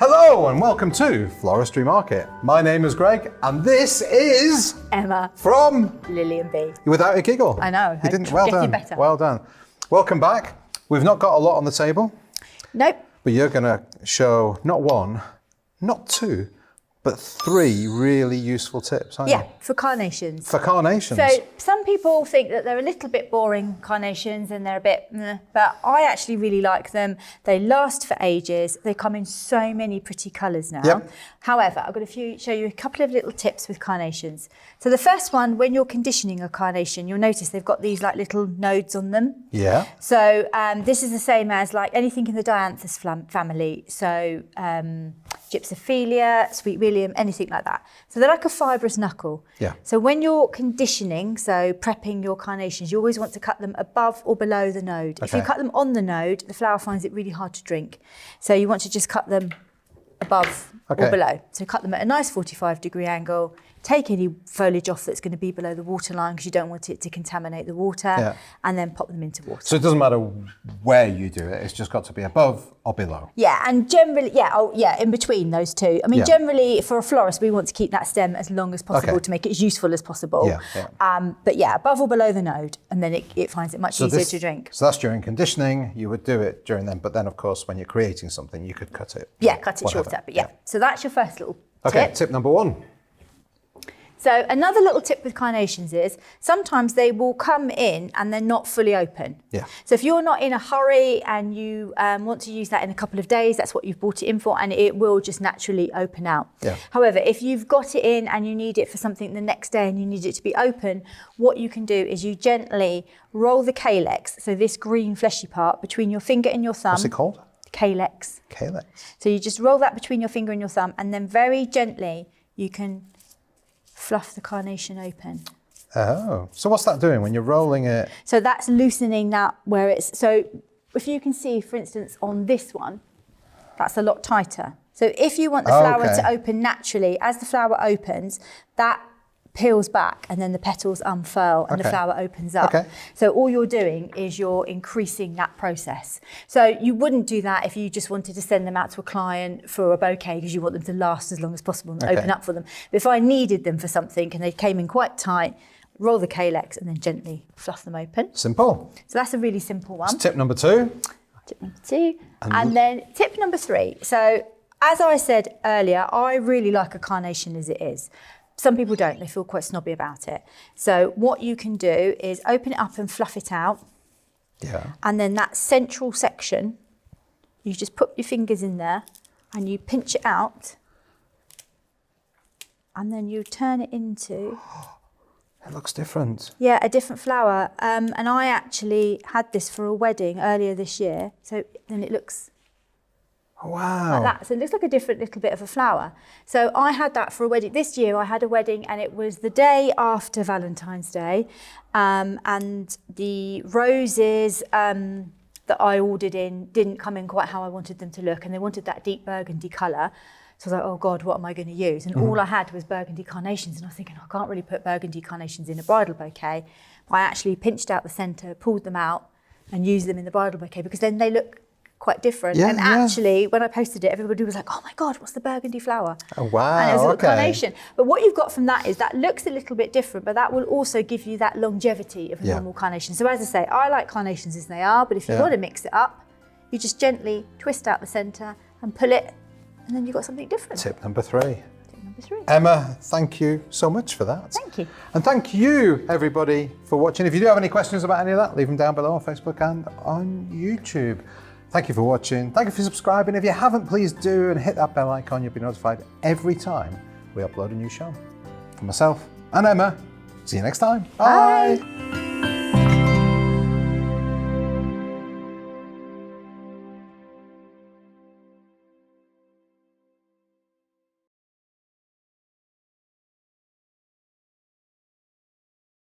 Hello and welcome to Floristry Market. My name is Greg and this is Emma from Lily and B. Without a Giggle. I know. You didn't. Well done. Better. Well done. Welcome back. We've not got a lot on the table. Nope. But you're going to show not one, not two, but three really useful tips, aren't you? Yeah, for carnations. For carnations. So some people think that they're a little bit boring, carnations, and they're a bit meh, but I actually really like them. They last for ages. They come in so many pretty colours now. Yep. However, I've got show you a couple of little tips with carnations. So the first one, when you're conditioning a carnation, you'll notice they've got these like little nodes on them. Yeah. So this is the same as like anything in the dianthus family. So Gypsophilia, Sweet William, anything like that. So they're like a fibrous knuckle. Yeah. So when you're conditioning, so prepping your carnations, you always want to cut them above or below the node. Okay. If you cut them on the node, the flower finds it really hard to drink. So you want to just cut them above or below. So cut them at a nice 45-degree angle. Take any foliage off that's going to be below the water line because you don't want it to contaminate the water, and then pop them into water. So it doesn't matter where you do it, it's just got to be above or below. Yeah, and generally, in between those two. I mean, generally for a florist, we want to keep that stem as long as possible to make it as useful as possible. But above or below the node, and then it finds it much easier to drink. So that's during conditioning, you would do it during them, but then of course, when you're creating something, you could cut it. Yeah, cut it shorter, but So that's your first little tip. Okay, tip number one. So another little tip with carnations is sometimes they will come in and they're not fully open. Yeah. So if you're not in a hurry and you want to use that in a couple of days, that's what you've brought it in for, and it will just naturally open out. Yeah. However, if you've got it in and you need it for something the next day and you need it to be open, what you can do is you gently roll the calyx, so this green fleshy part, between your finger and your thumb. What's it called? Calyx. Calyx. So you just roll that between your finger and your thumb, and then very gently you can fluff the carnation open. Oh, so what's that doing when you're rolling it? So that's loosening that where it's, so if you can see, for instance, on this one, that's a lot tighter. So if you want the flower to open naturally, as the flower opens, that peels back and then the petals unfurl and the flower opens up. So all you're doing is you're increasing that process. So you wouldn't do that if you just wanted to send them out to a client for a bouquet because you want them to last as long as possible and open up for them. But if I needed them for something and they came in quite tight, roll the calyx and then gently fluff them open. Simple. So that's a really simple one. That's tip number two. Tip number two. And then tip number three. So as I said earlier, I really like a carnation as it is. Some people don't, they feel quite snobby about it. So what you can do is open it up and fluff it out. Yeah. And then that central section, you just put your fingers in there and you pinch it out. And then you turn it into... It looks different. Yeah, a different flower. And I actually had this for a wedding earlier this year. So then it looks... Wow. Like that. So it looks like a different little bit of a flower. So I had that for a wedding. This year I had a wedding and it was the day after Valentine's Day. And the roses that I ordered in didn't come in quite how I wanted them to look. And they wanted that deep burgundy colour. So I was like, oh God, what am I going to use? And all I had was burgundy carnations. And I was thinking, I can't really put burgundy carnations in a bridal bouquet. I actually pinched out the centre, pulled them out and used them in the bridal bouquet because then they look quite different. And actually, when I posted it, everybody was like, oh my God, what's the burgundy flower? Oh, wow. And it was a little carnation. But what you've got from that is that looks a little bit different, but that will also give you that longevity of a normal carnation. So as I say, I like carnations as they are, but if you want to mix it up, you just gently twist out the centre and pull it, and then you've got something different. Tip number three. Tip number three. Emma, thank you so much for that. Thank you. And thank you, everybody, for watching. If you do have any questions about any of that, leave them down below on Facebook and on YouTube. Thank you for watching. Thank you for subscribing. If you haven't, please do and hit that bell icon. You'll be notified every time we upload a new show. For myself and Emma, see you next time. Bye.